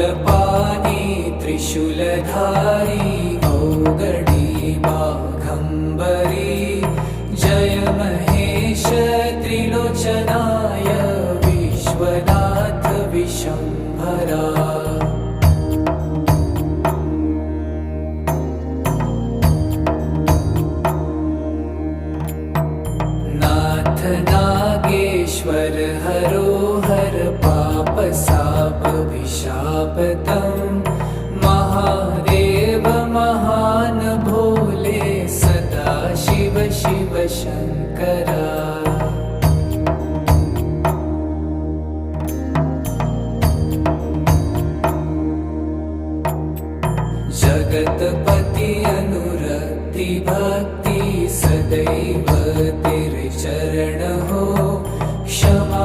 शूलपाणि त्रिशूलधारी औगडी बाघम्बरी जय महेश त्रिलोचनाय विश्वनाथ विशम्भरा। नाथ नागेश्वर हरो हर पाप साप विशापतम्